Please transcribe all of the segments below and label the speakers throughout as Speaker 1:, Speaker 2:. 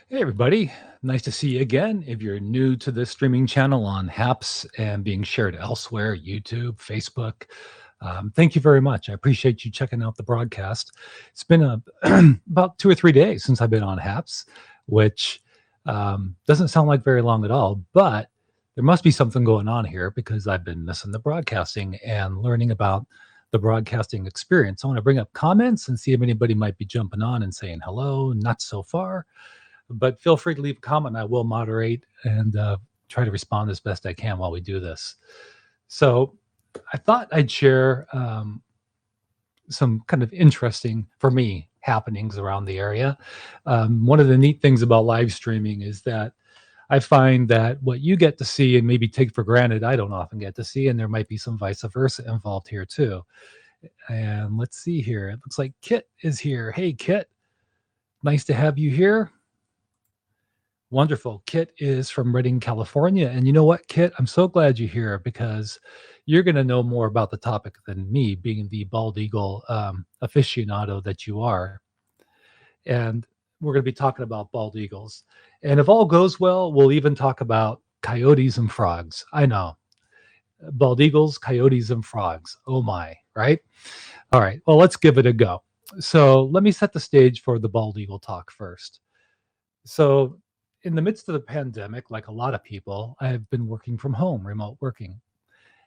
Speaker 1: Hey, everybody. Nice to see you again. If you're new to this streaming channel on Haps and being shared elsewhere, YouTube, Facebook, thank you very much. I appreciate you checking out the broadcast. It's been about 2 or 3 days since I've been on Haps, which doesn't sound like very long at all, but there must be something going on here because I've been missing the broadcasting and learning about the broadcasting experience. I want to bring up comments and see if anybody might be jumping on and saying hello, not so far, but feel free to leave a comment. I will moderate and try to respond as best I can while we do this. So I thought I'd share some kind of interesting, for me, happenings around the area. One of the neat things about live streaming is that I find that what you get to see and maybe take for granted, I don't often get to see, and there might be some vice versa involved here too. And let's see here. It looks like Kit is here. Hey, Kit. Nice to have you here. Wonderful. Kit is from Redding, California. And you know what, Kit? I'm so glad you're here because you're going to know more about the topic than me, being the bald eagle aficionado that you are. And we're going to be talking about bald eagles. And if all goes well, we'll even talk about coyotes and frogs. I know. Bald eagles, coyotes, and frogs. Oh my, right? All right. Well, let's give it a go. So let me set the stage for the bald eagle talk first. So in the midst of the pandemic, like a lot of people, I have been working from home, remote working.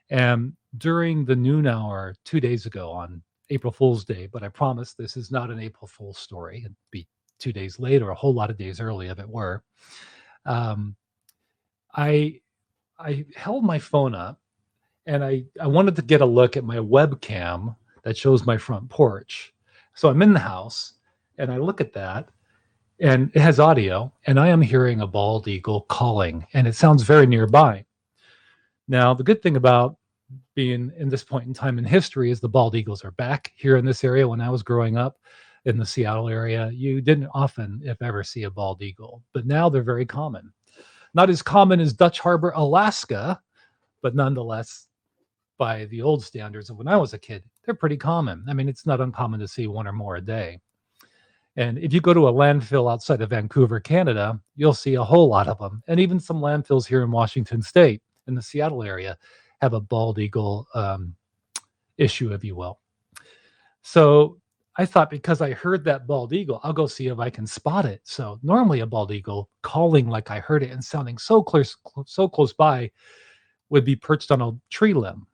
Speaker 1: And during the noon hour 2 days ago on April Fool's Day, but I promise this is not an April Fool's story. It'd be 2 days late or a whole lot of days early if it were. Um, I I held my phone up and I wanted to get a look at my webcam that shows my front porch. So I'm in the house and I look at that and it has audio, and I am hearing a bald eagle calling, and it sounds very nearby. Now, the good thing about being in this point in time in history is the bald eagles are back here in this area. When I was growing up in the Seattle area, you didn't often, if ever, see a bald eagle, but now they're very common. Not as common as Dutch Harbor, Alaska, but nonetheless, by the old standards of when I was a kid, they're pretty common. I mean, it's not uncommon to see one or more a day. And if you go to a landfill outside of Vancouver, Canada, you'll see a whole lot of them. And even some landfills here in Washington State, in the Seattle area, have a bald eagle issue, if you will. So I thought because I heard that bald eagle, I'll go see if I can spot it. So normally a bald eagle calling like I heard it and sounding so close by would be perched on a tree limb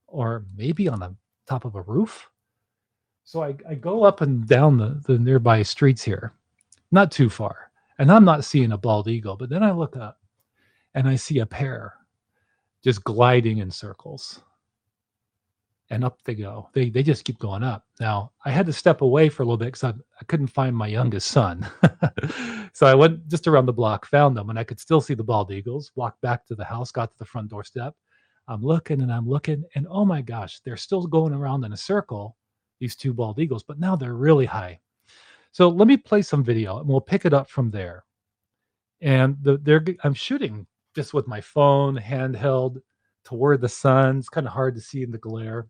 Speaker 1: or maybe on the top of a roof. So I go up and down the nearby streets here, not too far, and I'm not seeing a bald eagle, but then I look up and I see a pair just gliding in circles. And up they go. They just keep going up. Now, I had to step away for a little bit because I couldn't find my youngest son. So I went just around the block, found them, and I could still see the bald eagles, walked back to the house, got to the front doorstep. I'm looking and I'm looking, and oh my gosh, they're still going around in a circle, these two bald eagles, but now they're really high. So let me play some video and we'll pick it up from there. And I'm shooting just with my phone handheld toward the sun. It's kind of hard to see in the glare.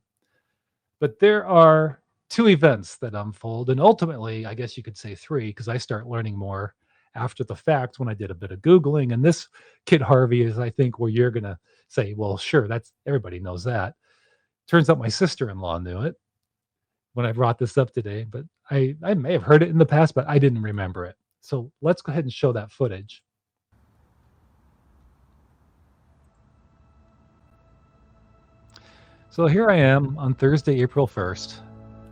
Speaker 1: But there are two events that unfold, and ultimately, I guess you could say three, because I start learning more after the fact when I did a bit of Googling. And this Kit Harvey is, I think, where you're going to say, well, sure, that's everybody knows that. Turns out my sister-in-law knew it when I brought this up today, but I may have heard it in the past, but I didn't remember it. So let's go ahead and show that footage. So here I am on Thursday, April 1st,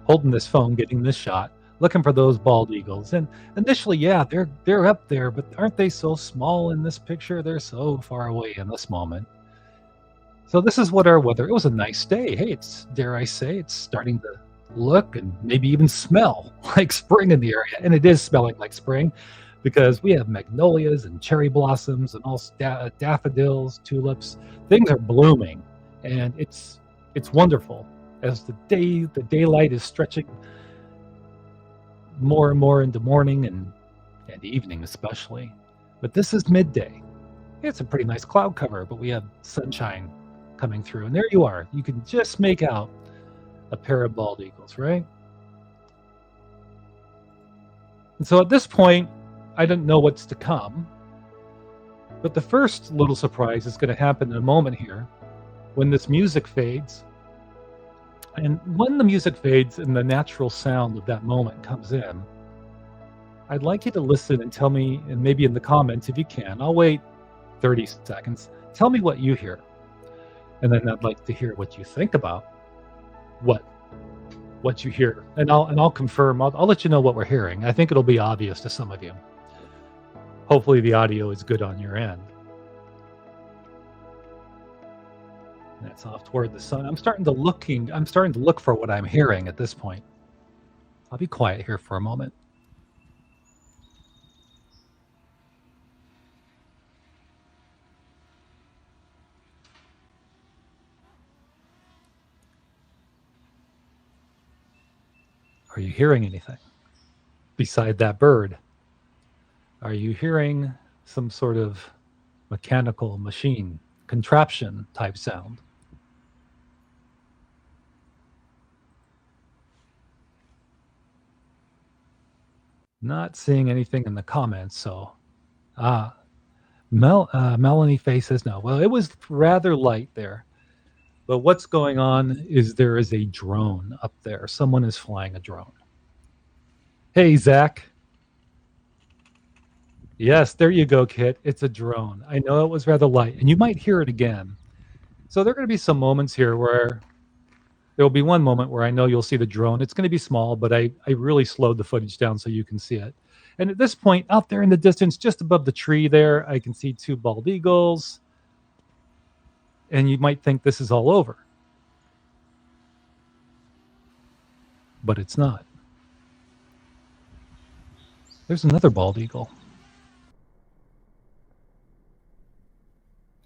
Speaker 1: holding this phone, getting this shot, looking for those bald eagles. And initially, yeah, they're up there, but aren't they so small in this picture? They're so far away in this moment. So this is what our weather. It was a nice day. Hey, it's, dare I say, it's starting to look and maybe even smell like spring in the area. And it is smelling like spring because we have magnolias and cherry blossoms and all daffodils, tulips. Things are blooming, and it's wonderful as the daylight is stretching more and more into morning and evening especially. But this is midday. It's a pretty nice cloud cover, but we have sunshine coming through. And there you are. You can just make out a pair of bald eagles, right? And so at this point, I don't know what's to come. But the first little surprise is going to happen in a moment here when this music fades. And when the music fades and the natural sound of that moment comes in, I'd like you to listen and tell me, and maybe in the comments if you can, I'll wait 30 seconds. Tell me what you hear. And then I'd like to hear what you think about what what you hear. And I'll confirm. I'll let you know what we're hearing. I think it'll be obvious to some of you. Hopefully the audio is good on your end. That's off toward the sun. I'm starting to look for what I'm hearing at this point. I'll be quiet here for a moment. Are you hearing anything beside that bird? Are you hearing some sort of mechanical machine contraption type sound? Not seeing anything in the comments, so Melanie Faye says no. Well, it was rather light there. But what's going on is there is a drone up there. Someone is flying a drone. Hey, Zach. Yes, there you go, Kit. It's a drone. I know it was rather light, and you might hear it again. So there are going to be some moments here where there will be one moment where I know you'll see the drone. It's going to be small, but I really slowed the footage down so you can see it. And at this point, out there in the distance, just above the tree there, I can see two bald eagles. And you might think this is all over. But it's not. There's another bald eagle.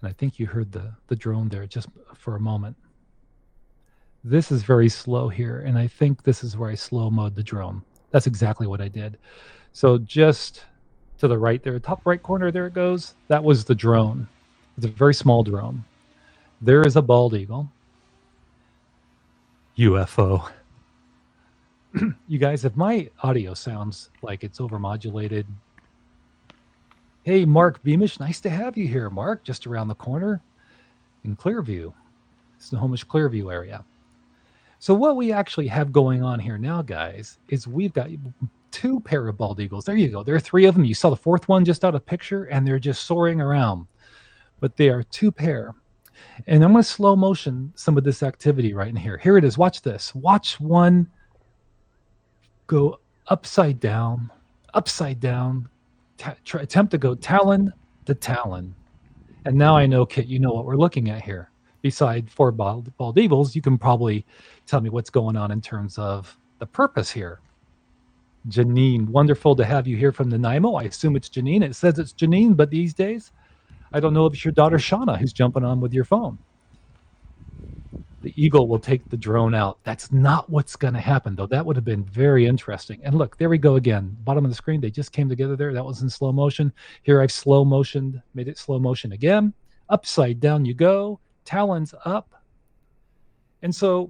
Speaker 1: And I think you heard the drone there just for a moment. This is very slow here, and I think this is where I slow mode the drone. That's exactly what I did. So just to the right there, top right corner, there it goes. That was the drone. It's a very small drone. There is a bald eagle. UFO. You guys, if my audio sounds like it's overmodulated, hey, Mark Beamish, nice to have you here, Mark, just around the corner in Clearview, Snohomish Clearview area. So what we actually have going on here now, guys, is we've got two pair of bald eagles. There you go. There are three of them. You saw the fourth one just out of picture, and they're just soaring around. But they are two pair. And I'm going to slow motion some of this activity right in here. Here it is. Watch this. Watch one go upside down, attempt to go talon to talon. And now I know, Kit, you know what we're looking at here. Beside four bald eagles, you can probably tell me what's going on in terms of the purpose here. Janine, wonderful to have you here from Nanaimo. I assume it's Janine. It says it's Janine, but these days, I don't know if it's your daughter Shauna who's jumping on with your phone. The eagle will take the drone out. That's not what's going to happen, though. That would have been very interesting. And look, there we go again. Bottom of the screen, they just came together there. That was in slow motion. Here I've slow motioned, made it slow motion again. Upside down you go. Talons up. And so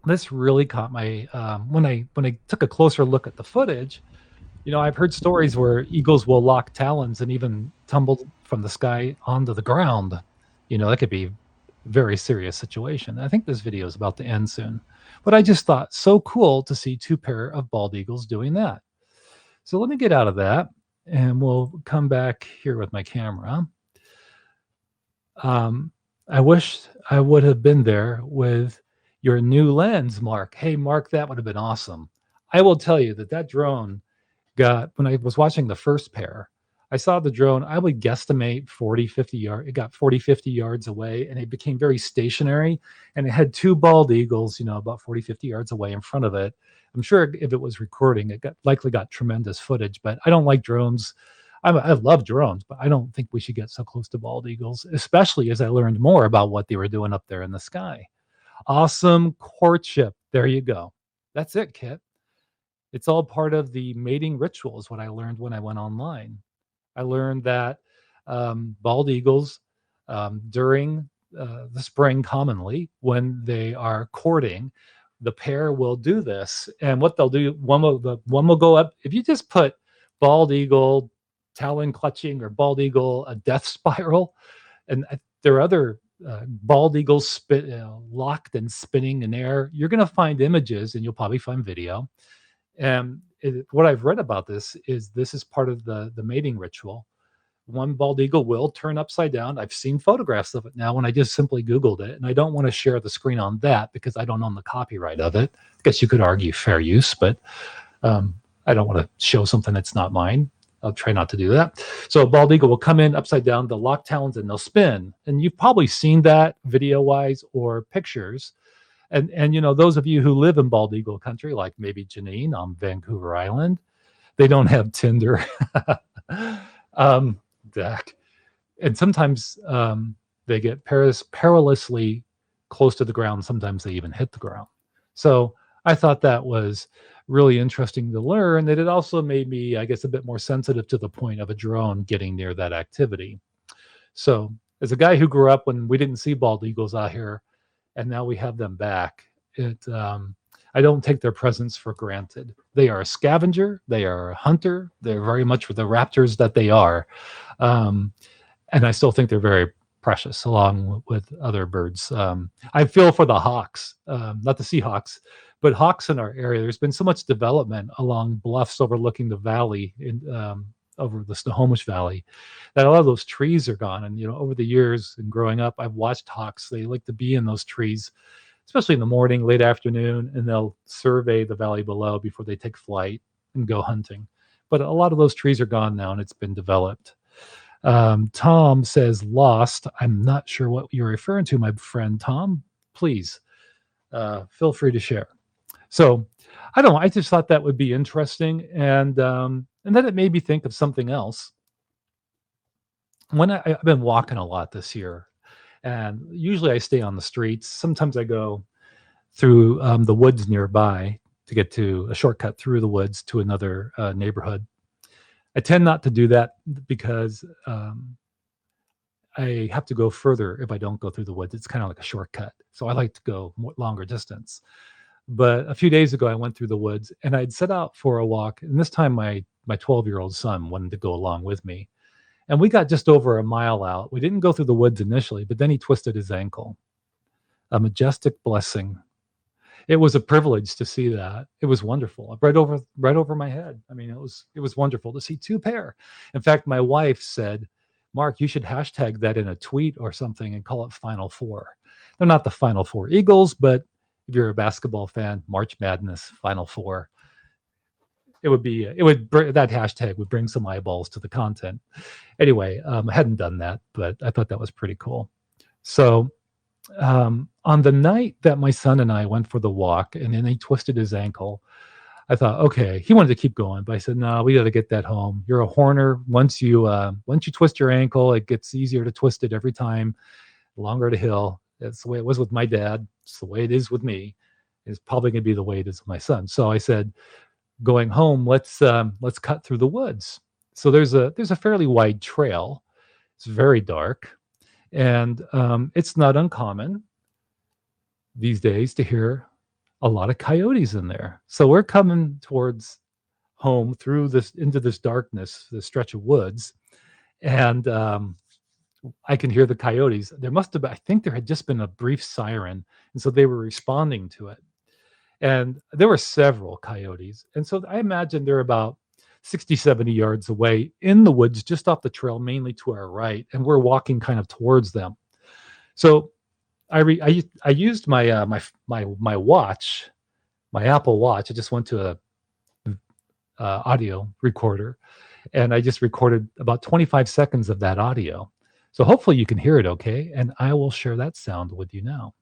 Speaker 1: this really caught my when I took a closer look at the footage. You know, I've heard stories where eagles will lock talons and even tumble from the sky onto the ground. You know, that could be a very serious situation. I think this video is about to end soon. But I just thought, so cool to see two pair of bald eagles doing that. So let me get out of that, and we'll come back here with my camera. I wish I would have been there with your new lens, Mark. Hey, Mark, that would have been awesome. I will tell you that drone got, when I was watching the first pair, I saw the drone, I would guesstimate 40, 50 yards. It got 40, 50 yards away, and it became very stationary. And it had two bald eagles, you know, about 40, 50 yards away in front of it. I'm sure if it was recording, it likely got tremendous footage, but I don't like drones. I love drones, but I don't think we should get so close to bald eagles, especially as I learned more about what they were doing up there in the sky. Awesome courtship. There you go. That's it, Kit. It's all part of the mating ritual is what I learned when I went online. I learned that bald eagles during the spring commonly, when they are courting, the pair will do this. And what they'll do, one will go up. If you just put bald eagle, talon clutching, or bald eagle, a death spiral. And there are other bald eagles locked and spinning in air. You're going to find images, and you'll probably find video. And what I've read about this is part of the mating ritual. One bald eagle will turn upside down. I've seen photographs of it now when I just simply Googled it. And I don't want to share the screen on that because I don't own the copyright of it. I guess you could argue fair use, but I don't want to show something that's not mine. I'll try not to do that. So a bald eagle will come in upside down, they'll lock talons, and they'll spin. And you've probably seen that video-wise or pictures. And you know, those of you who live in bald eagle country, like maybe Janine on Vancouver Island, they don't have Tinder. And sometimes they get perilously close to the ground. Sometimes they even hit the ground. So I thought that was really interesting to learn. That it also made me, I guess, a bit more sensitive to the point of a drone getting near that activity. So as a guy who grew up when we didn't see bald eagles out here, and now we have them back, I don't take their presence for granted. They are a scavenger. They are a hunter. They're very much the raptors that they are. And I still think they're very precious along with other birds. I feel for the hawks, not the Seahawks, but hawks in our area. There's been so much development along bluffs overlooking the valley over the Snohomish Valley that a lot of those trees are gone. And, you know, over the years and growing up, I've watched hawks. They like to be in those trees, especially in the morning, late afternoon, and they'll survey the valley below before they take flight and go hunting. But a lot of those trees are gone now, and it's been developed. Tom says lost. I'm not sure what you're referring to, my friend Tom. Please feel free to share. So I don't know. I just thought that would be interesting, and then it made me think of something else. When I've been walking a lot this year, and usually I stay on the streets. Sometimes I go through the woods nearby to get to a shortcut through the woods to another neighborhood. I tend not to do that because I have to go further if I don't go through the woods. It's kind of like a shortcut. So I like to go longer distance. But a few days ago, I went through the woods and I'd set out for a walk. And this time my 12-year-old son wanted to go along with me. And we got just over a mile out. We didn't go through the woods initially, but then he twisted his ankle. A majestic blessing. It was a privilege to see that. It was wonderful. Right over my head. I mean, it was wonderful to see two pair. In fact, my wife said, Mark, you should hashtag that in a tweet or something and call it Final Four. They're not the Final Four Eagles, but if you're a basketball fan, March Madness, Final Four. That hashtag would bring some eyeballs to the content. Anyway, I hadn't done that, but I thought that was pretty cool. So on the night that my son and I went for the walk and then he twisted his ankle, I thought, okay, he wanted to keep going, but I said, no, we got to get that home. You're a horner. Once you twist your ankle, it gets easier to twist it every time, longer to heal. That's the way it was with my dad. It's the way it is with me. It's probably going to be the way it is with my son. So I said, going home, let's cut through the woods. So there's a fairly wide trail. It's very dark, and it's not uncommon these days to hear a lot of coyotes in there. So we're coming towards home into this darkness, this stretch of woods, and I can hear the coyotes. I think there had just been a brief siren, and so they were responding to it. And there were several coyotes. And so I imagine they're about 60, 70 yards away in the woods, just off the trail, mainly to our right. And we're walking kind of towards them. So I used my my watch, my Apple Watch. I just went to a audio recorder, and I just recorded about 25 seconds of that audio. So hopefully you can hear it okay. And I will share that sound with you now.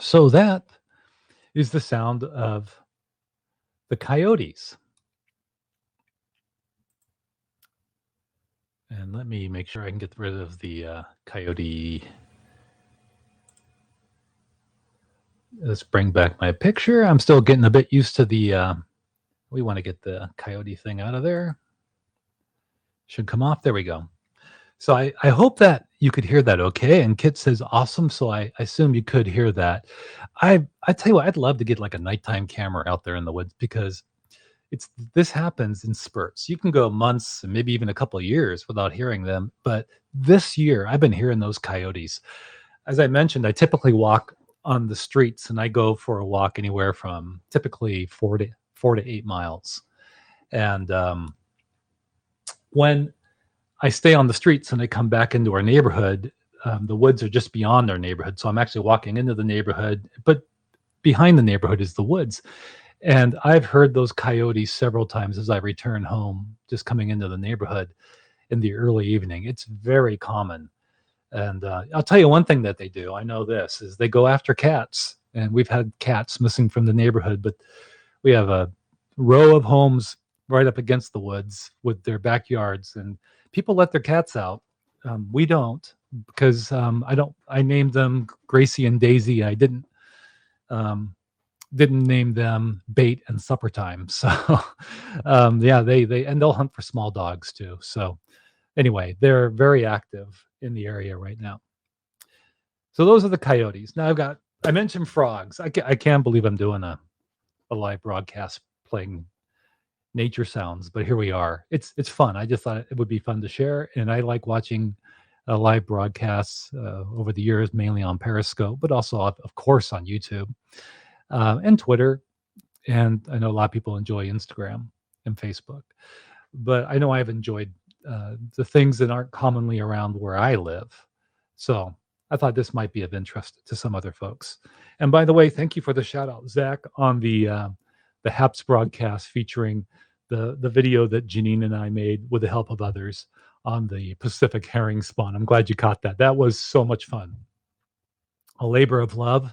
Speaker 1: So that is the sound of the coyotes. And let me make sure I can get rid of the coyote. Let's bring back my picture. I'm still getting a bit used to the, we want to get the coyote thing out of there. Should come off. There we go. So I hope that you could hear that okay. And Kit says awesome. So I assume you could hear that. I tell you what, I'd love to get like a nighttime camera out there in the woods because this happens in spurts. You can go months and maybe even a couple of years without hearing them. But this year I've been hearing those coyotes. As I mentioned, I typically walk on the streets and I go for a walk anywhere from typically 4 to 8 miles. And when I stay on the streets and I come back into our neighborhood, the woods are just beyond our neighborhood. So I'm actually walking into the neighborhood, but behind the neighborhood is the woods. And I've heard those coyotes several times as I return home, just coming into the neighborhood in the early evening. It's very common. And I'll tell you one thing that they do. I know this is they go after cats, and we've had cats missing from the neighborhood, but we have a row of homes right up against the woods with their backyards, and people let their cats out. We don't because I don't. I named them Gracie and Daisy. I um, didn't name them Bait and Supper Time. So yeah, they and they'll hunt for small dogs too. So anyway, they're very active in the area right now. So those are the coyotes. Now I mentioned frogs. I can't believe I'm doing a live broadcast playing nature sounds, but here we are. It's fun. I just thought it would be fun to share, and I like watching live broadcasts over the years, mainly on Periscope, but also of course on YouTube and Twitter. And I know a lot of people enjoy Instagram and Facebook, but I know I've enjoyed the things that aren't commonly around where I live. So I thought this might be of interest to some other folks. And by the way, thank you for the shout out, Zach, on the HAPS broadcast featuring the video that Janine and I made with the help of others on the Pacific herring spawn. I'm glad you caught that. That was so much fun. A labor of love.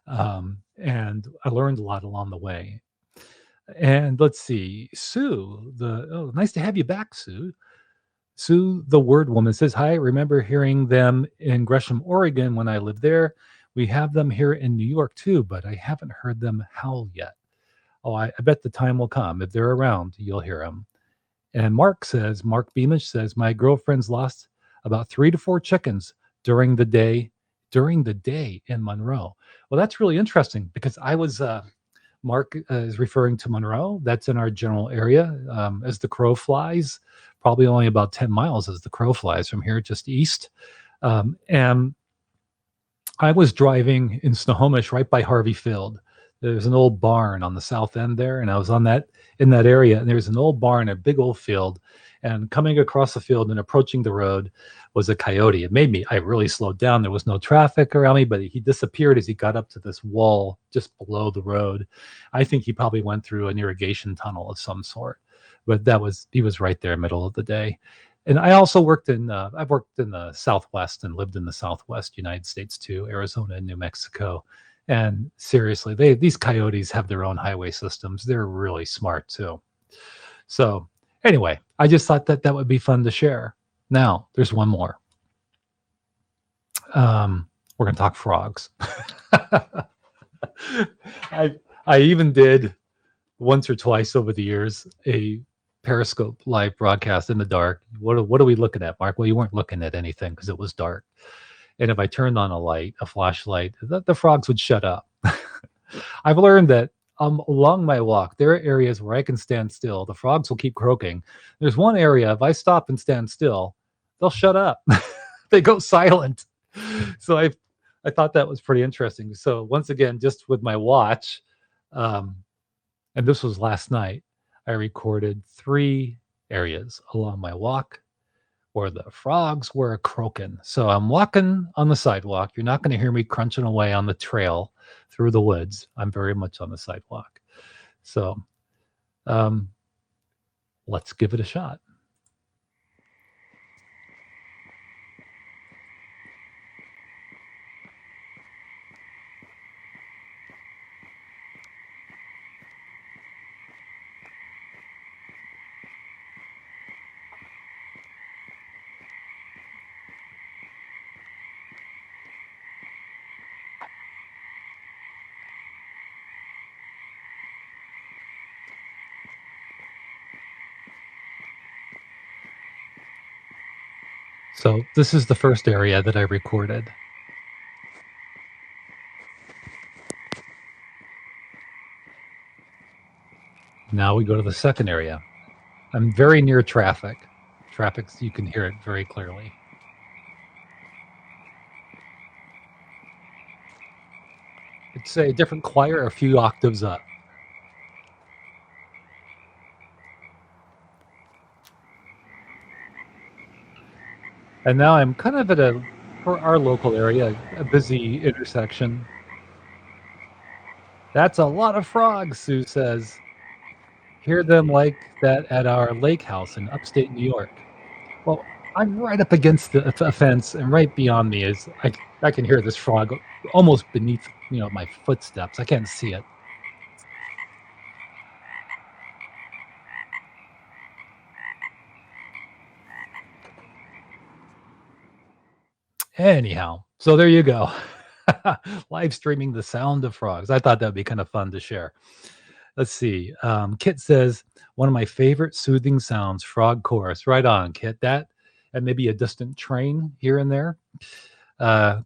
Speaker 1: And I learned a lot along the way. And let's see, Sue, nice to have you back, Sue. Sue, the word woman, says, hi, remember hearing them in Gresham, Oregon when I lived there. We have them here in New York too, but I haven't heard them howl yet. Oh, I bet the time will come. If they're around, you'll hear them. And Mark Beamish says, my girlfriend's lost about 3 to 4 chickens during the day, in Monroe. Well, that's really interesting because Mark is referring to Monroe. That's in our general area. As the crow flies, probably only about 10 miles as the crow flies from here, just east. And I was driving in Snohomish right by Harvey Field. There's an old barn on the south end there, and I was in that area, and there's an old barn, a big old field, and coming across the field and approaching the road was a coyote. I really slowed down. There was no traffic around me, but he disappeared as he got up to this wall just below the road. I think he probably went through an irrigation tunnel of some sort, but he was right there middle of the day. And I also I've worked in the Southwest and lived in the Southwest United States too, Arizona and New Mexico. And seriously, these coyotes have their own highway systems. They're really smart too. So anyway, I just thought that would be fun to share. Now there's one more. We're gonna talk frogs. I even did once or twice over the years a Periscope live broadcast in the dark. What are we looking at, Mark? Well, you weren't looking at anything because it was dark. And if I turned on a flashlight, the frogs would shut up. I've learned that along my walk, there are areas where I can stand still. The frogs will keep croaking. There's one area, if I stop and stand still, they'll shut up. They go silent. So I thought that was pretty interesting. So once again, just with my watch, um, and this was last night, I recorded 3 areas along my walk where the frogs were croaking. So I'm walking on the sidewalk. You're not going to hear me crunching away on the trail through the woods. I'm very much on the sidewalk. So um, let's give it a shot. So this is the first area that I recorded. Now we go to the second area. I'm very near traffic. Traffic, you can hear it very clearly. It's a different choir, a few octaves up. And now I'm kind of at for our local area, a busy intersection. That's a lot of frogs, Sue says. Hear them like that at our lake house in upstate New York. Well, I'm right up against the fence, and right beyond me is I can hear this frog almost beneath my footsteps. I can't see it. Anyhow, so there you go. Live streaming the sound of frogs. I thought that'd be kind of fun to share. Let's see. Kit says one of my favorite soothing sounds, frog chorus. Right on, Kit. That and maybe a distant train here and there.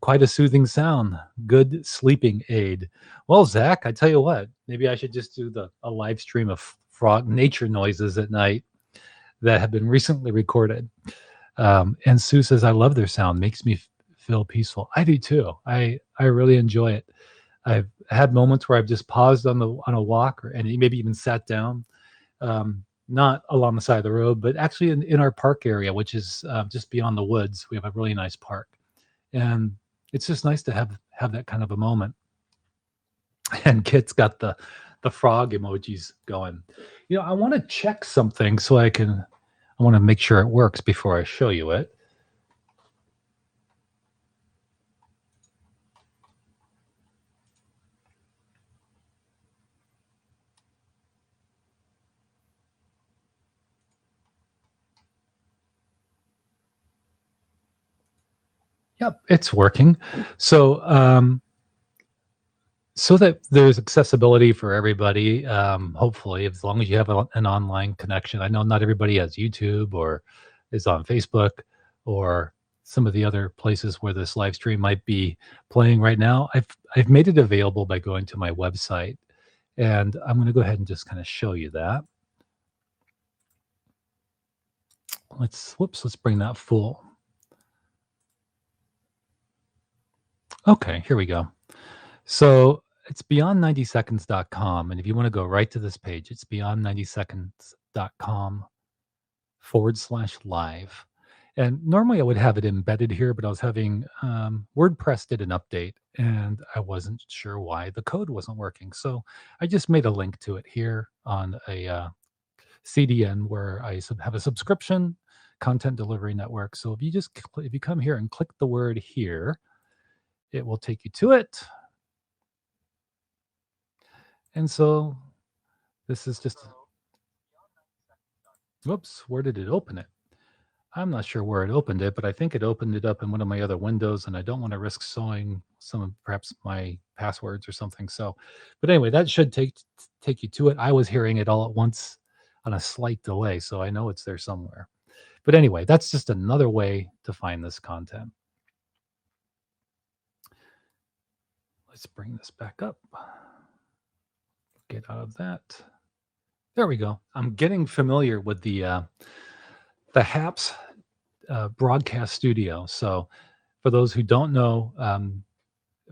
Speaker 1: Quite a soothing sound. Good sleeping aid. Well, Zach, I tell you what, maybe I should just do a live stream of frog nature noises at night that have been recently recorded. And Sue says, I love their sound. Makes me feel peaceful. I do too. I really enjoy it. I've had moments where I've just paused on a walk and maybe even sat down, not along the side of the road, but actually in our park area, which is just beyond the woods. We have a really nice park, and it's just nice to have that kind of a moment. And Kit's got the frog emojis going. I want to check something so I want to make sure it works before I show you it. Yep, it's working. So that there's accessibility for everybody, hopefully, as long as you have an online connection. I know not everybody has YouTube or is on Facebook or some of the other places where this live stream might be playing right now. I've made it available by going to my website, and I'm going to go ahead and just kind of show you that. Let's bring that full. Okay, here we go. So it's beyond90seconds.com. And if you want to go right to this page, it's beyond90seconds.com/live. And normally I would have it embedded here, but I was having WordPress did an update and I wasn't sure why the code wasn't working. So I just made a link to it here on a CDN where I have a subscription content delivery network. So if you come here and click the word here, it will take you to it. And so this is just, whoops, where did it open it? I'm not sure where it opened it, but I think it opened it up in one of my other windows, and I don't want to risk showing some of perhaps my passwords or something. So, but anyway, that should take you to it. I was hearing it all at once on a slight delay, so I know it's there somewhere. But anyway, that's just another way to find this content. Let's bring this back up. Get out of that. There we go. I'm getting familiar with the HAPS broadcast studio. So for those who don't know,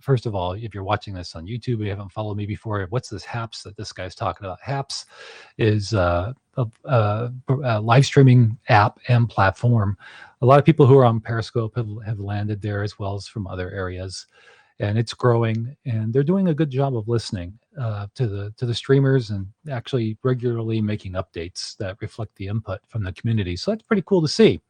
Speaker 1: first of all, if you're watching this on YouTube and you haven't followed me before, what's this HAPS that this guy's talking about? HAPS is a live streaming app and platform. A lot of people who are on Periscope have landed there, as well as from other areas. And it's growing, and they're doing a good job of listening to the streamers and actually regularly making updates that reflect the input from the community. So that's pretty cool to see.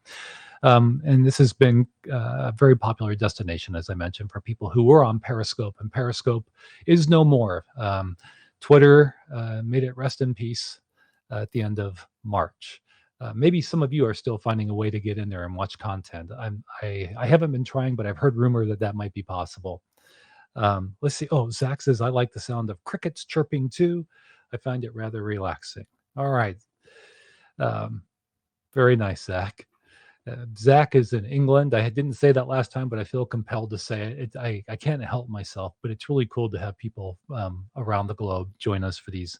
Speaker 1: And this has been a very popular destination, as I mentioned, for people who were on Periscope, and Periscope is no more. Twitter made it rest in peace at the end of March. Maybe some of you are still finding a way to get in there and watch content. I haven't been trying, but I've heard rumor that might be possible. Let's see. Oh, Zach says, I like the sound of crickets chirping too. I find it rather relaxing. All right. Very nice, Zach. Zach is in England. I didn't say that last time, but I feel compelled to say it. I can't help myself, but it's really cool to have people around the globe join us for these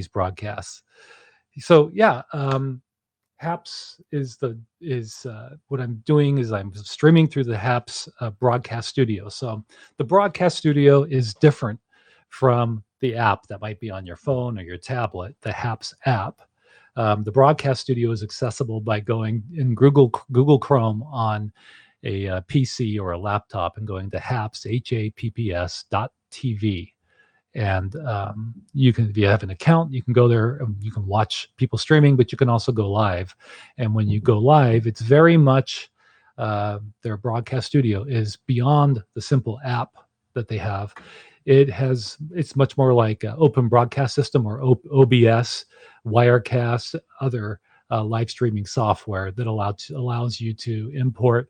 Speaker 1: broadcasts. So yeah, HAPS is what I'm doing is I'm streaming through the HAPS broadcast studio. So the broadcast studio is different from the app that might be on your phone or your tablet, the HAPS app. The broadcast studio is accessible by going in Google Chrome on a PC or a laptop and going to HAPS.TV. And you can, if you have an account, you can go there. You can watch people streaming, but you can also go live. And when you go live, it's very much their broadcast studio is beyond the simple app that they have. It's much more like Open Broadcast System or OBS, Wirecast, other live streaming software that allows you to import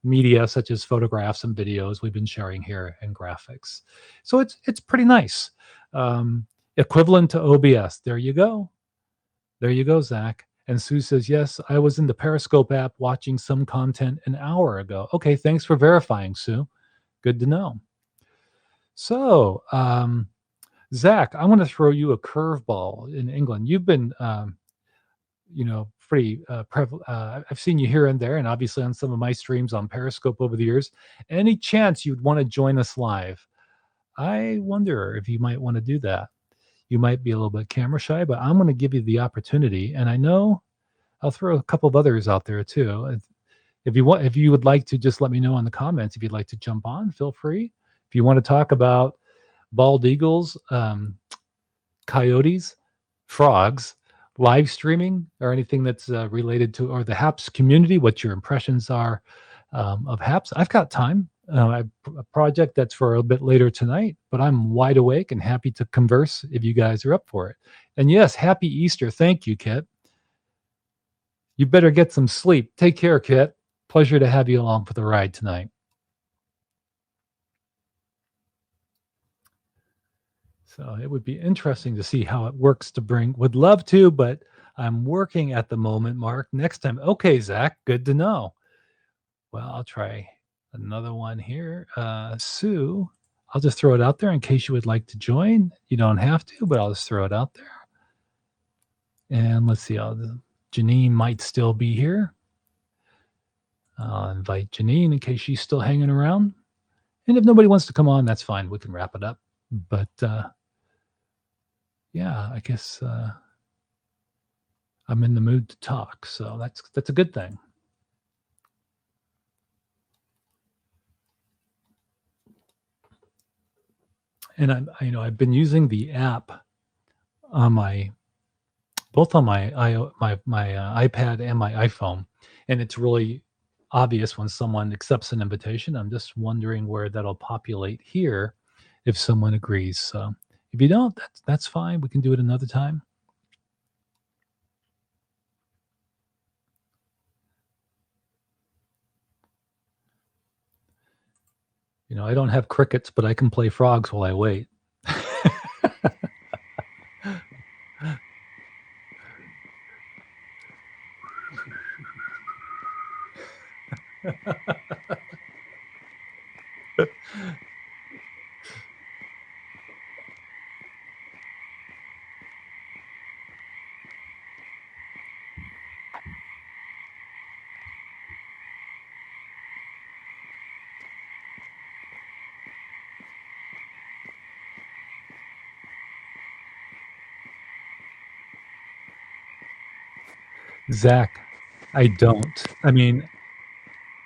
Speaker 1: media such as photographs and videos we've been sharing here and graphics. So it's pretty nice. Equivalent to OBS. There you go. There you go, Zach. And Sue says, yes, I was in the Periscope app watching some content an hour ago. Okay, thanks for verifying, Sue. Good to know. So, Zach, I want to throw you a curveball in England. You've been, pretty I've seen you here and there, and obviously on some of my streams on Periscope over the years. Any chance you'd want to join us live? I wonder if you might want to do that. You might be a little bit camera shy, but I'm going to give you the opportunity. And I know I'll throw a couple of others out there too. If you would like to, just let me know in the comments. If you'd like to jump on, feel free. If you want to talk about bald eagles, coyotes, frogs, live streaming, or anything that's related to, or the HAPS community, what your impressions are of HAPS, I've got time. I have a project that's for a bit later tonight, but I'm wide awake and happy to converse if you guys are up for it. And yes, happy Easter. Thank you, Kit. You better get some sleep. Take care, Kit. Pleasure to have you along for the ride tonight. So it would be interesting to see how it works to bring, would love to, but I'm working at the moment, Mark. Next time. Okay, Zach, good to know. Well, I'll try another one here. Sue, I'll just throw it out there in case you would like to join. You don't have to, but I'll just throw it out there. And let's see, Janine might still be here. I'll invite Janine in case she's still hanging around. And if nobody wants to come on, that's fine. We can wrap it up. But yeah, I guess I'm in the mood to talk. So that's a good thing. And I've been using the app on both on my iPad and my iPhone, and it's really obvious when someone accepts an invitation. I'm just wondering where that'll populate here if someone agrees. So if you don't, that's fine. We can do it another time. I don't have crickets, but I can play frogs while I wait. Zach, I don't. I mean,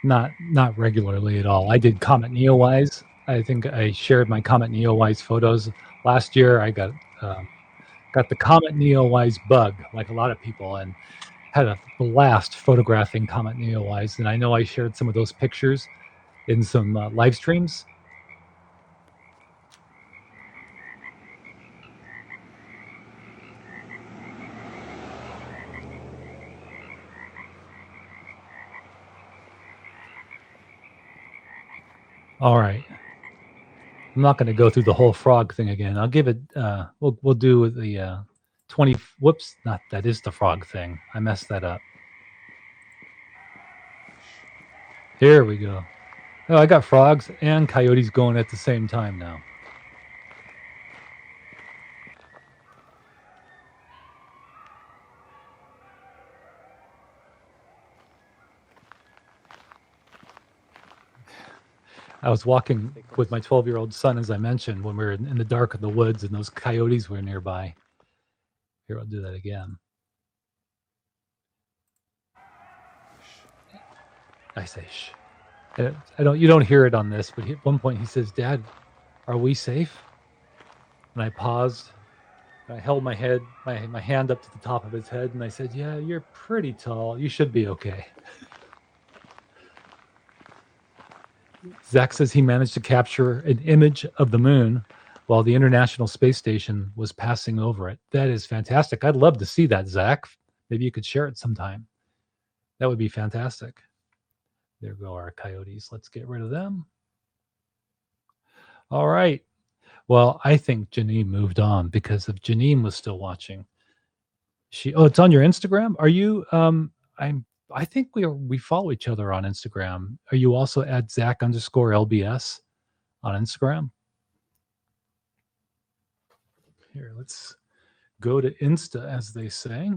Speaker 1: not regularly at all. I did Comet Neowise. I think I shared my Comet Neowise photos last year. I got the Comet Neowise bug, like a lot of people, and had a blast photographing Comet Neowise. And I know I shared some of those pictures in some live streams. All right. I'm not going to go through the whole frog thing again. I'll give it. We'll do the 20. Whoops, not that is the frog thing. I messed that up. Here we go. Oh, I got frogs and coyotes going at the same time now. I was walking with my 12-year-old son, as I mentioned, when we were in the dark of the woods and those coyotes were nearby. Here, I'll do that again. I say shh. I don't. You don't hear it on this, but at one point he says, "Dad, are we safe?" And I paused. And I held my hand up to the top of his head, and I said, "Yeah, you're pretty tall. You should be okay." Zach says he managed to capture an image of the moon while the International Space Station was passing over it. That is fantastic. I'd love to see that, Zach. Maybe you could share it sometime. That would be fantastic. There go our coyotes. Let's get rid of them. All right. Well, I think Janine moved on because if Janine was still watching, it's on your Instagram. Are you I think we follow each other on Instagram. Are you also at Zach_LBS on Instagram? Here, let's go to Insta, as they say.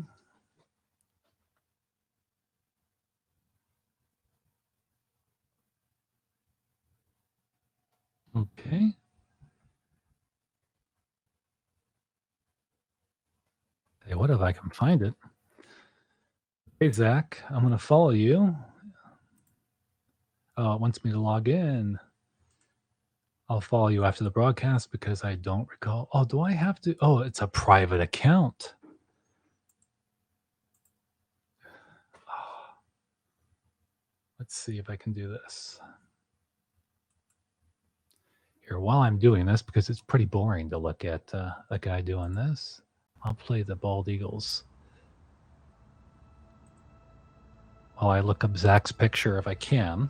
Speaker 1: Okay. Hey, what if I can find it? Hey, Zach, I'm going to follow you. Oh, it wants me to log in. I'll follow you after the broadcast because I don't recall. Oh, do I have to? Oh, it's a private account. Let's see if I can do this. Here, while I'm doing this, because it's pretty boring to look at a guy doing this, I'll play the Bald Eagles while I look up Zach's picture if I can.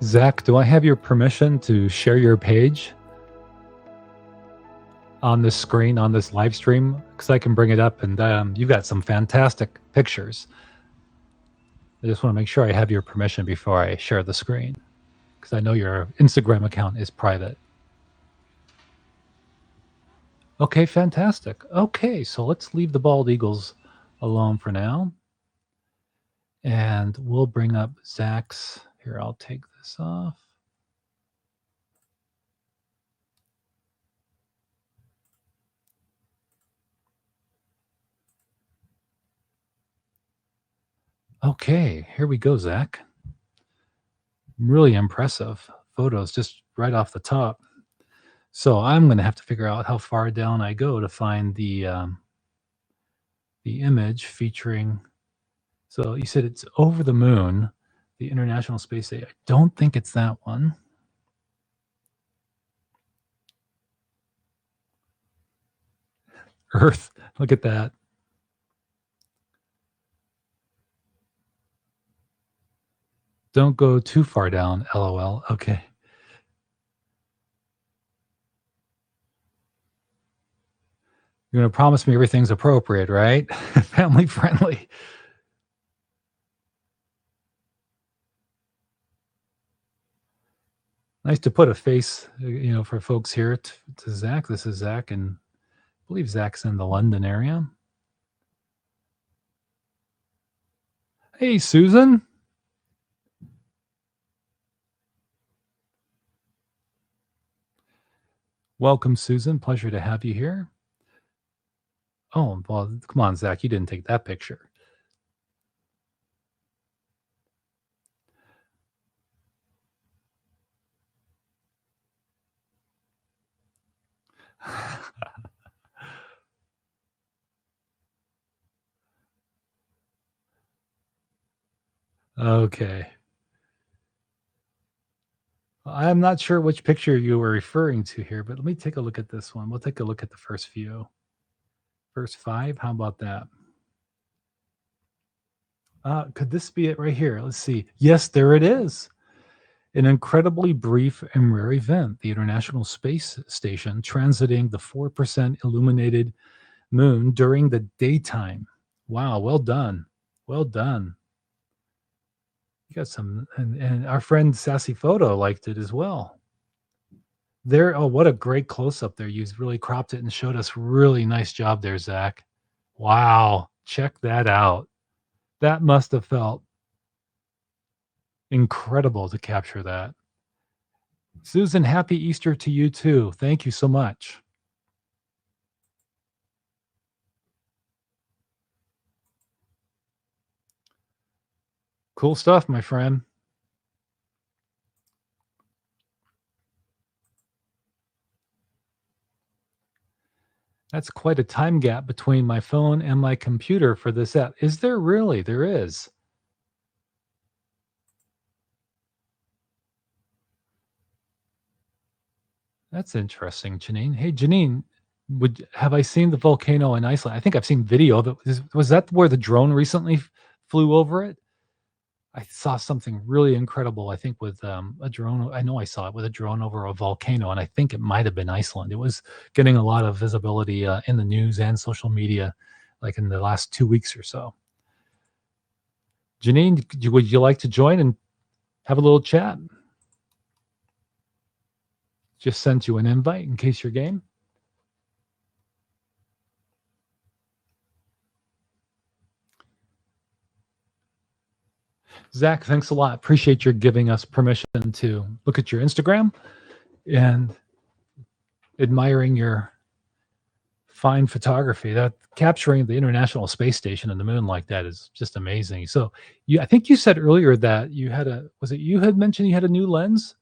Speaker 1: Zach, do I have your permission to share your page on this screen, on this live stream? Because I can bring it up and you've got some fantastic pictures. I just want to make sure I have your permission before I share the screen because I know your Instagram account is private. Okay, fantastic. Okay, so let's leave the Bald Eagles alone for now. And we'll bring up Zach's. Here, I'll take this off. Okay, here we go, Zach. Really impressive photos just right off the top. So I'm going to have to figure out how far down I go to find the image featuring. So you said it's over the moon, the International Space Station. I don't think it's that one. Earth. Look at that. Don't go too far down, LOL. Okay. You're gonna promise me everything's appropriate, right? Family friendly. Nice to put a face, for folks here to Zach. This is Zach, and I believe Zach's in the London area. Hey, Susan. Welcome, Susan. Pleasure to have you here. Oh, well, come on, Zach. You didn't take that picture. Okay. I'm not sure which picture you were referring to here, but let me take a look at this one. We'll take a look at the first few. First five. How about that? Could this be it right here? Let's see. Yes, there it is. An incredibly brief and rare event, the International Space Station transiting the 4% illuminated moon during the daytime. Wow, well done. Well done. You got some, and our friend Sassy Photo liked it as well. There, oh, what a great close up there. You really cropped it and showed us. Really nice job there, Zach. Wow, check that out. That must have felt incredible to capture that. Susan, happy Easter to you too. Thank you so much. Cool stuff, my friend. That's quite a time gap between my phone and my computer for this app. Is there really? There is. That's interesting, Janine. Hey, Janine, would have I seen the volcano in Iceland? I think I've seen video of it. Was that where the drone recently flew over it? I saw something really incredible. I think with a drone. I know I saw it with a drone over a volcano, and I think it might have been Iceland. It was getting a lot of visibility in the news and social media, like in the last 2 weeks or so. Janine, would you like to join and have a little chat? Just sent you an invite in case you're game. Zach, thanks a lot. Appreciate your giving us permission to look at your Instagram and admiring your fine photography. That capturing the International Space Station and the moon like that is just amazing. So, I think you said earlier that you had a was it you had mentioned you had a new lens?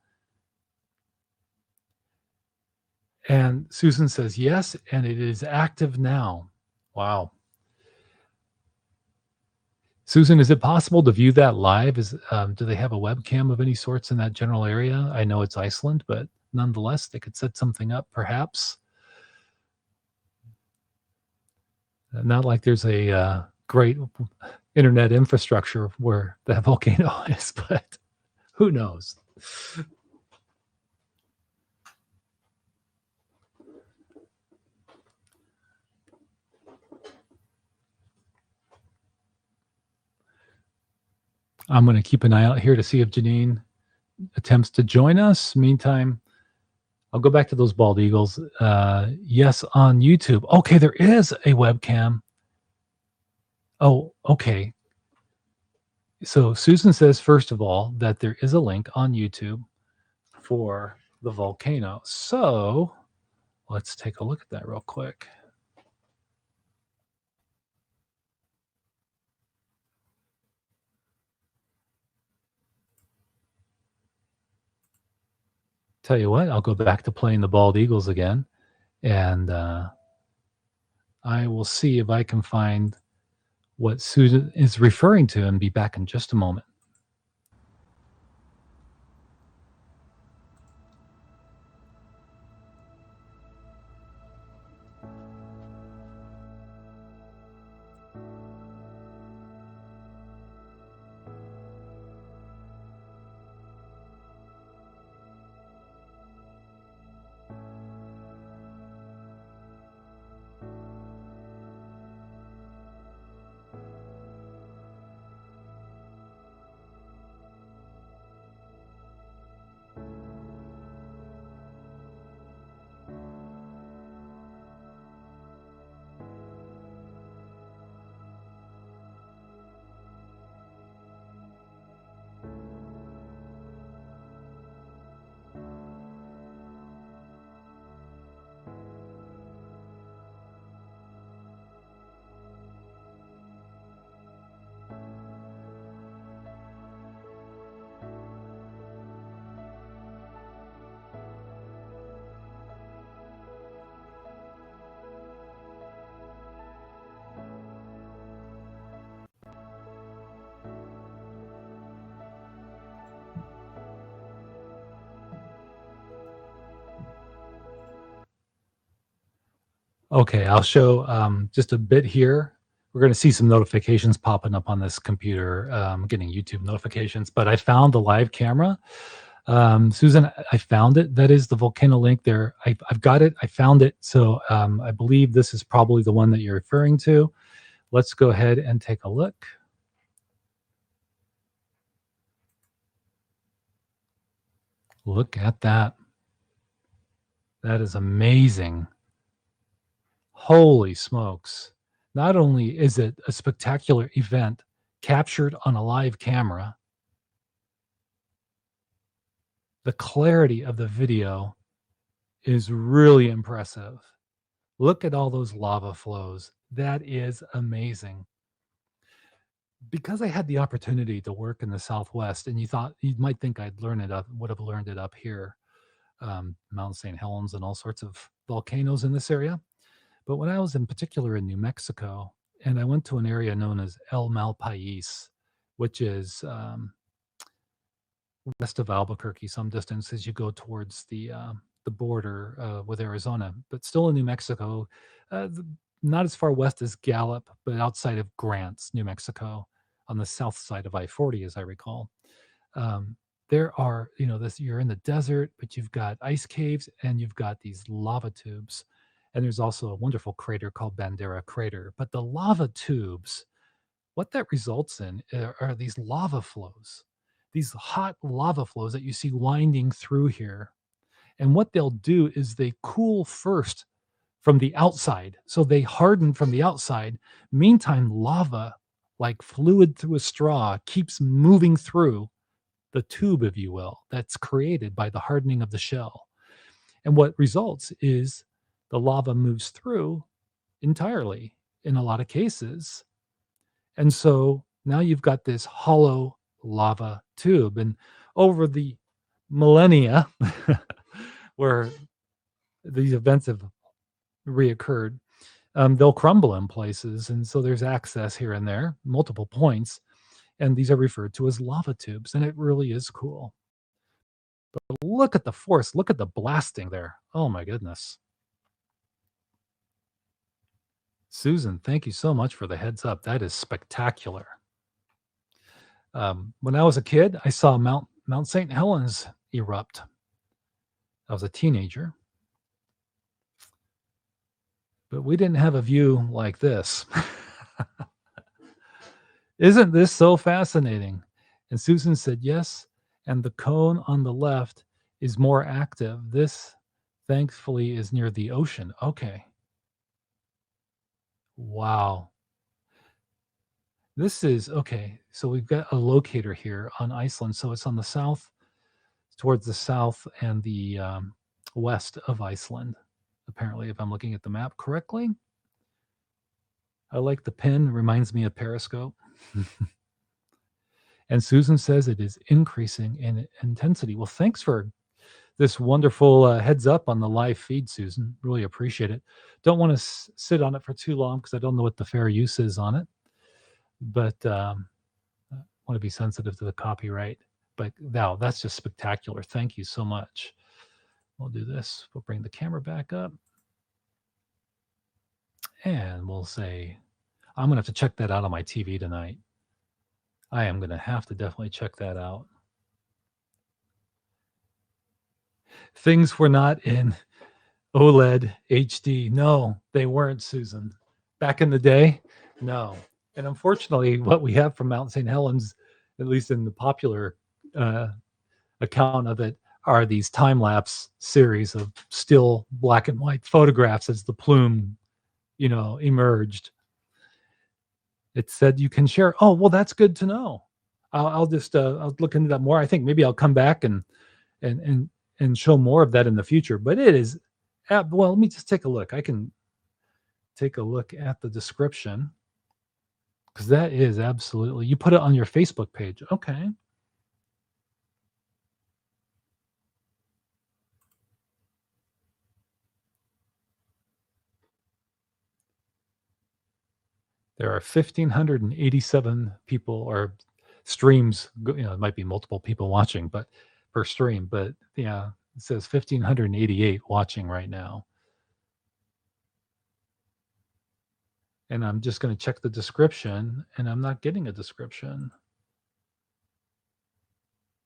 Speaker 1: And Susan says yes, and it is active now. Wow. Susan, is it possible to view that live? Do they have a webcam of any sorts in that general area? I know it's Iceland, but nonetheless, they could set something up, perhaps. Not like there's a great internet infrastructure where that volcano is, but who knows? I'm going to keep an eye out here to see if Janine attempts to join us. Meantime, I'll go back to those bald eagles. Yes, on YouTube. Okay, there is a webcam. Oh, okay. So Susan says, first of all, that there is a link on YouTube for the volcano. So let's take a look at that real quick. Tell you what, I'll go back to playing the bald eagles again, and I will see if I can find what Susan is referring to and be back in just a moment. Okay, I'll show just a bit here. We're going to see some notifications popping up on this computer, getting YouTube notifications. But I found the live camera. Susan, I found it. That is the volcano link there. I've got it. I found it. So I believe this is probably the one that you're referring to. Let's go ahead and take a look. Look at that. That is amazing. Holy smokes. Not only is it a spectacular event captured on a live camera, the clarity of the video is really impressive. Look at all those lava flows. That is amazing. Because I had the opportunity to work in the Southwest, and you might think would have learned it up here, Mount St. Helens and all sorts of volcanoes in this area. But when I was in particular in New Mexico, and I went to an area known as El Malpais, which is west of Albuquerque, some distance as you go towards the border with Arizona, but still in New Mexico, not as far west as Gallup, but outside of Grants, New Mexico, on the south side of I-40, as I recall. There are, you're in the desert, but you've got ice caves and you've got these lava tubes. And there's also a wonderful crater called Bandera Crater. But the lava tubes, what that results in are these lava flows, these hot lava flows that you see winding through here. And what they'll do is they cool first from the outside. So they harden from the outside. Meantime, lava, like fluid through a straw, keeps moving through the tube, if you will, that's created by the hardening of the shell. And what results is the lava moves through entirely in a lot of cases. And so now you've got this hollow lava tube. And over the millennia, where these events have reoccurred, they'll crumble in places. And so there's access here and there, multiple points. And these are referred to as lava tubes. And it really is cool. But look at the force. Look at the blasting there. Oh, my goodness. Susan, thank you so much for the heads up. That is spectacular. When I was a kid, I saw Mount St. Helens erupt. I was a teenager. But we didn't have a view like this. Isn't this so fascinating? And Susan said, yes. And the cone on the left is more active. This, thankfully, is near the ocean. Okay. Wow. This is, okay. So we've got a locator here on Iceland. So it's on the south, towards the south and the west of Iceland, apparently, if I'm looking at the map correctly. I like the pin. Reminds me of Periscope. And Susan says it is increasing in intensity. Well, thanks for this wonderful heads up on the live feed, Susan. Really appreciate it. Don't want to sit on it for too long because I don't know what the fair use is on it. But I want to be sensitive to the copyright. But now that's just spectacular. Thank you so much. We'll do this. We'll bring the camera back up. And we'll say, I'm going to have to check that out on my TV tonight. I am going to have to definitely check that out. Things were not in OLED HD. No, they weren't, Susan. Back in the day, no. And unfortunately, what we have from Mount St. Helens, at least in the popular account of it, are these time-lapse series of still black and white photographs as the plume, emerged. It said you can share. Oh, well, that's good to know. I'll just I'll look into that more. I think maybe I'll come back and show more of that in the future. But it is, well, let me just take a look. I can take a look at the description because that is absolutely, you put it on your Facebook page. Okay. There are 1,587 people or streams. It might be multiple people watching, but per stream. But yeah, it says 1,588 watching right now. And I'm just going to check the description, and I'm not getting a description.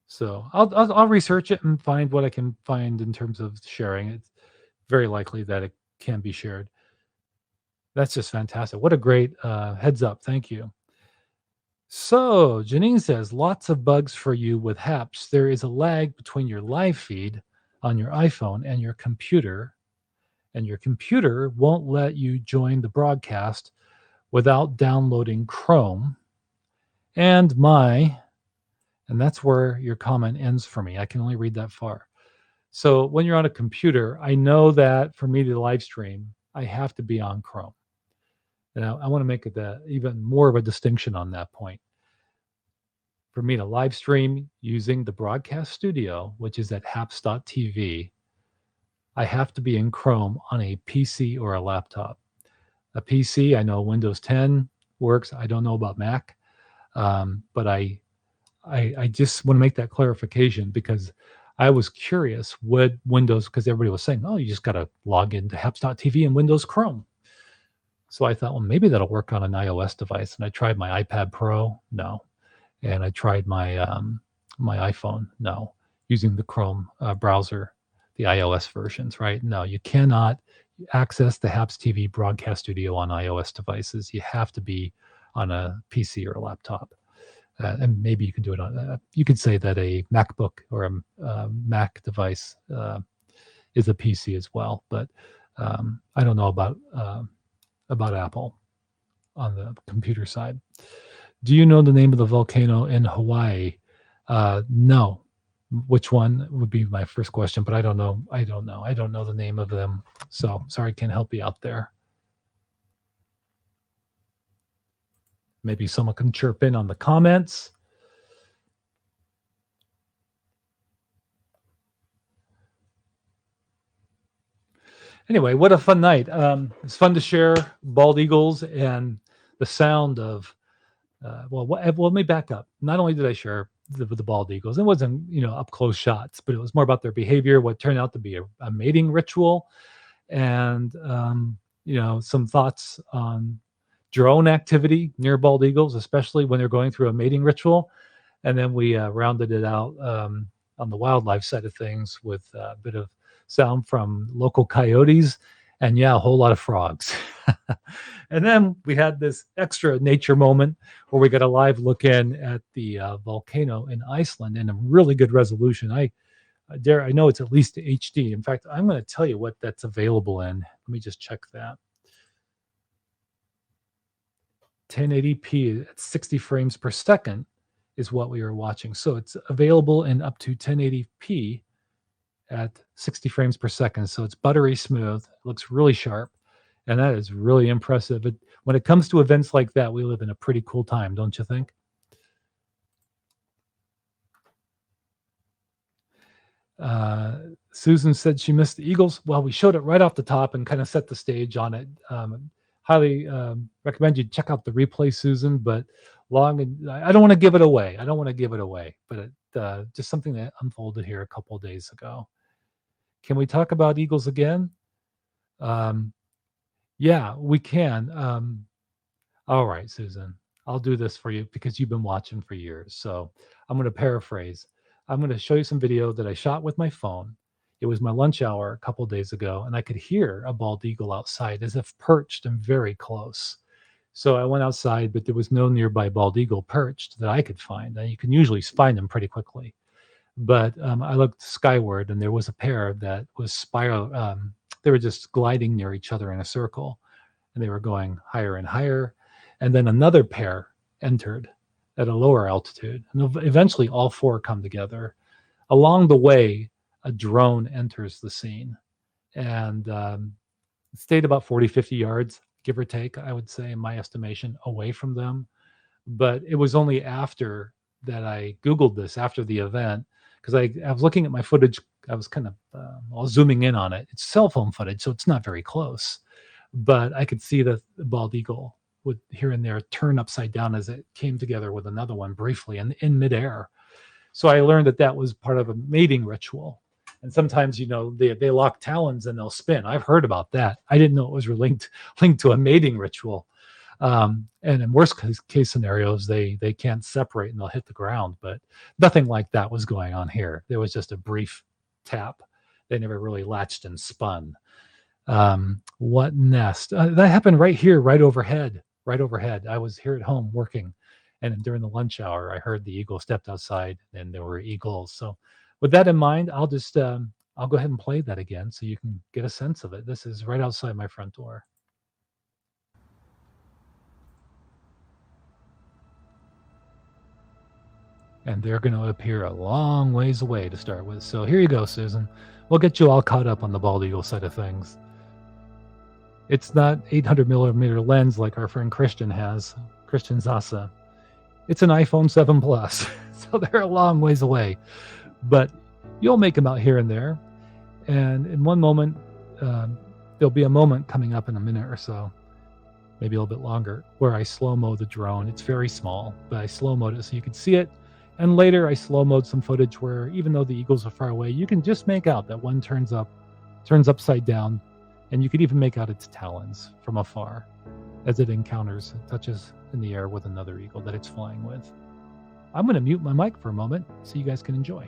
Speaker 1: So I'll research it and find what I can find in terms of sharing. It's very likely that it can be shared. That's just fantastic. What a great heads up. Thank you. So Janine says, lots of bugs for you with HAPS. There is a lag between your live feed on your iPhone and your computer won't let you join the broadcast without downloading Chrome. And that's where your comment ends for me. I can only read that far. So when you're on a computer, I know that for me to live stream, I have to be on Chrome. And I want to make it even more of a distinction on that point. For me to live stream using the broadcast studio, which is at haps.tv, I have to be in Chrome on a PC or a laptop. A PC, I know Windows 10 works. I don't know about Mac, but I just want to make that clarification because I was curious what Windows, because everybody was saying, oh, you just got to log into haps.tv and Windows Chrome. So I thought, well, maybe that'll work on an iOS device. And I tried my iPad Pro, no. And I tried my my iPhone, no. Using the Chrome browser, the iOS versions, right? No, you cannot access the HAPS TV broadcast studio on iOS devices. You have to be on a PC or a laptop. And maybe you can do it on, you could say that a MacBook or a Mac device is a PC as well. But I don't know about Apple on the computer side. Do you know the name of the volcano in Hawaii? No. Which one would be my first question, but I don't know. I don't know the name of them. So sorry, can't help you out there. Maybe someone can chirp in on the comments. Anyway, what a fun night. It's fun to share bald eagles and the sound of, well, let me back up. Not only did I share the bald eagles, it wasn't, up close shots, but it was more about their behavior, what turned out to be a mating ritual, and, some thoughts on drone activity near bald eagles, especially when they're going through a mating ritual. And then we rounded it out on the wildlife side of things with a bit of sound from local coyotes and a whole lot of frogs. And then we had this extra nature moment where we got a live look in at the volcano in Iceland in a really good resolution. I know it's at least HD. In fact, I'm going to tell you what that's available in. Let me just check that. 1080p at 60 frames per second is what we were watching. So it's available in up to 1080p at 60 frames per second. So it's buttery smooth. It looks really sharp. And that is really impressive. When it comes to events like that, we live in a pretty cool time, don't you think? Susan said she missed the Eagles. Well, we showed it right off the top and kind of set the stage on it. Highly recommend you check out the replay, Susan, but I don't want to give it away. But just something that unfolded here a couple of days ago. Can we talk about Eagles again? Yeah, we can. All right, Susan, I'll do this for you because you've been watching for years. So I'm going to paraphrase. I'm going to show you some video that I shot with my phone. It was my lunch hour a couple of days ago, and I could hear a bald eagle outside as if perched and very close. So I went outside, but there was no nearby bald eagle perched that I could find. And you can usually find them pretty quickly. But I looked skyward, and there was a pair that was they were just gliding near each other in a circle, and they were going higher and higher. And then another pair entered at a lower altitude. And eventually all four come together. Along the way, a drone enters the scene and it stayed about 40, 50 yards, give or take, I would say, in my estimation, away from them. But it was only after that I Googled this, after the event, because I was looking at my footage. I was kind of zooming in on it. It's cell phone footage, so it's not very close. But I could see the bald eagle would here and there turn upside down as it came together with another one briefly and in midair. So I learned that was part of a mating ritual. And sometimes, they lock talons and they'll spin. I've heard about that. I didn't know it was linked to a mating ritual. And in worst case scenarios, they can't separate and they'll hit the ground. But nothing like that was going on here. There was just a brief tap. They never really latched and spun. What nest? That happened right here, right overhead. Right overhead. I was here at home working, and during the lunch hour, I heard the eagle stepped outside, and there were eagles. So, with that in mind, I'll go ahead and play that again so you can get a sense of it. This is right outside my front door. And they're going to appear a long ways away to start with. So here you go, Susan. We'll get you all caught up on the bald eagle side of things. It's not 800 millimeter lens like our friend Christian has, Christian Zasa. It's an iPhone 7 Plus, so they're a long ways away. But you'll make them out here and there. And in one moment, there'll be a moment coming up in a minute or so, maybe a little bit longer, where I slow-mo the drone. It's very small, but I slow-moed it so you can see it. And later I slow-moed some footage where even though the eagles are far away, you can just make out that one turns upside down, and you could even make out its talons from afar as it touches in the air with another eagle that it's flying with. I'm going to mute my mic for a moment so you guys can enjoy.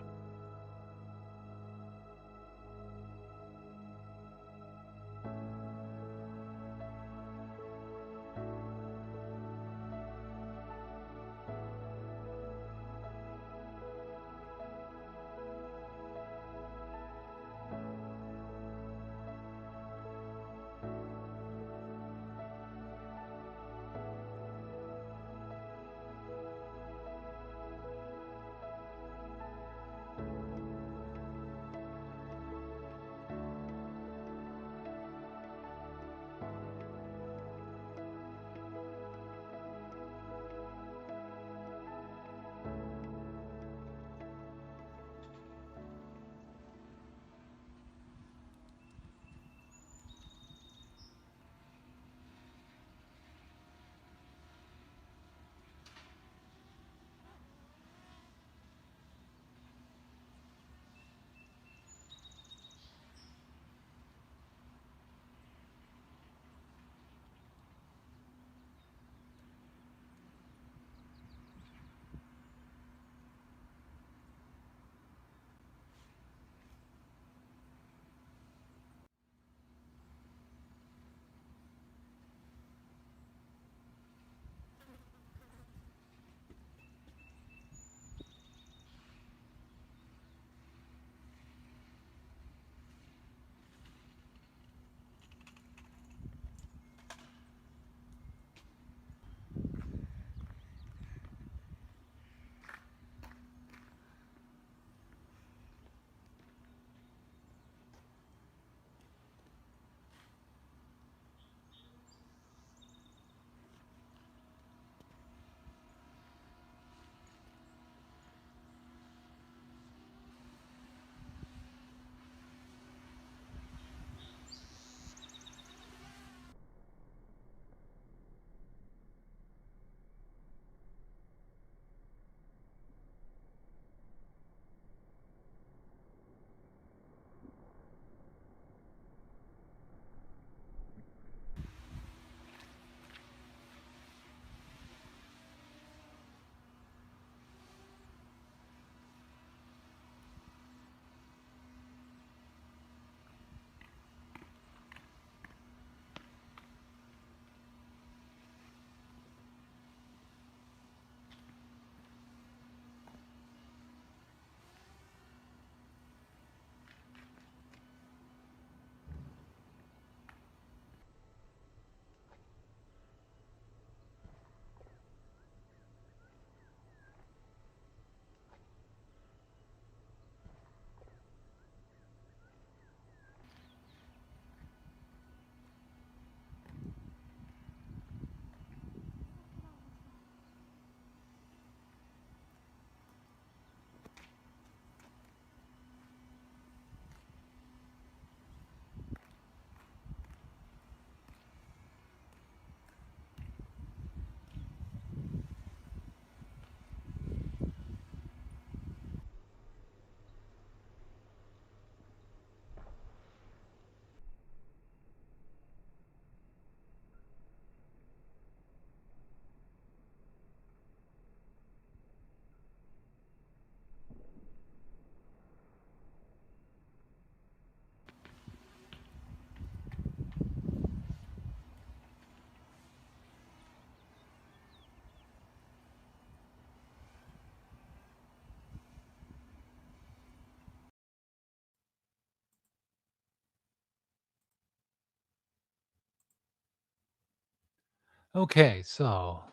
Speaker 1: Okay, so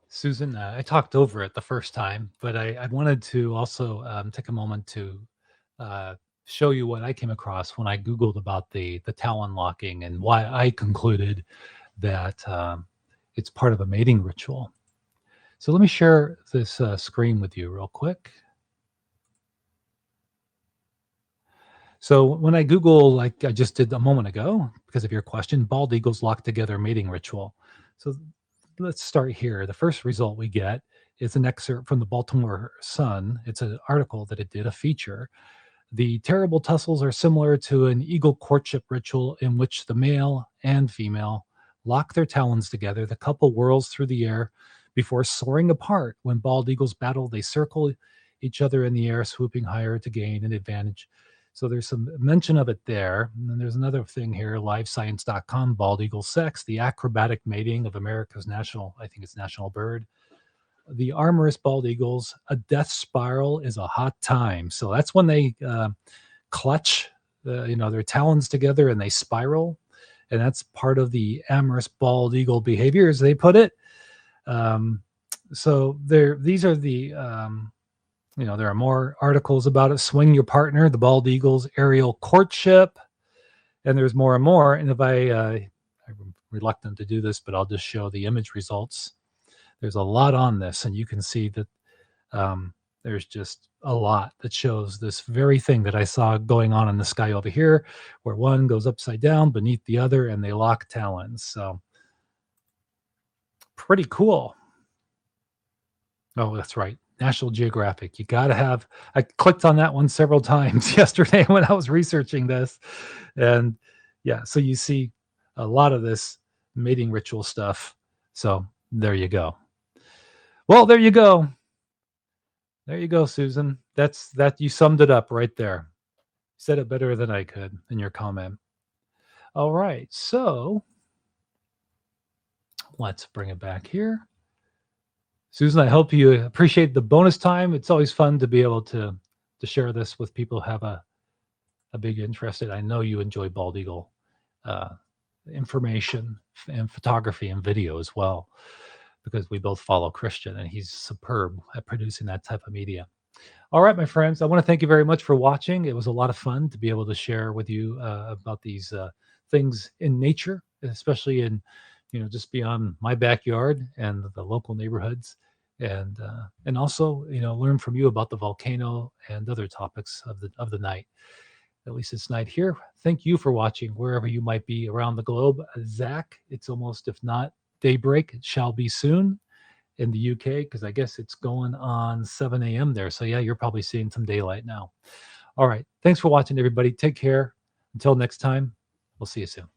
Speaker 1: Susan, I talked over it the first time, but I wanted to also take a moment to uh, show you what I came across when I Googled about the Talon locking and why I concluded that it's part of a mating ritual. So let me share this screen with you real quick. So when I Google, like I just did a moment ago, because of your question, bald eagles lock together mating ritual. So let's start here. The first result we get is an excerpt from the Baltimore Sun. It's an article that it did, a feature. The terrible tussles are similar to an eagle courtship ritual in which the male and female lock their talons together. The couple whirls through the air before soaring apart. When bald eagles battle, they circle each other in the air, swooping higher to gain an advantage. So there's some mention of it there. And then there's another thing here, livescience.com, bald eagle sex, the acrobatic mating of America's national, I think it's national bird. The amorous bald eagles, a death spiral is a hot time. So that's when they clutch, their talons together and they spiral, and that's part of the amorous bald eagle behavior, as they put it. Um, so these are the there are more articles about it. Swing your partner, the bald eagles, aerial courtship, and there's more and more. And if I'm reluctant to do this, but I'll just show the image results. There's a lot on this, and you can see that there's just a lot that shows this very thing that I saw going on in the sky over here, where one goes upside down beneath the other and they lock talons. So pretty cool. Oh, that's right. National Geographic. You got to have, I clicked on that one several times yesterday when I was researching this. And yeah, so you see a lot of this mating ritual stuff. So there you go. Well, there you go. There you go, Susan. You summed it up right there. Said it better than I could in your comment. All right, so let's bring it back here. Susan, I hope you appreciate the bonus time. It's always fun to be able to share this with people who have a big interest in. I know you enjoy bald eagle information and photography and video as well, because we both follow Christian and he's superb at producing that type of media. All right, my friends, I want to thank you very much for watching. It was a lot of fun to be able to share with you about these things in nature, especially in, just beyond my backyard and the local neighborhoods, and also, learn from you about the volcano and other topics of the night. At least it's night here. Thank you for watching wherever you might be around the globe. Zach, it's almost, if not daybreak, it shall be soon in the UK, because I guess it's going on 7 a.m. there. So yeah, you're probably seeing some daylight now. All right. Thanks for watching, everybody. Take care. Until next time, we'll see you soon.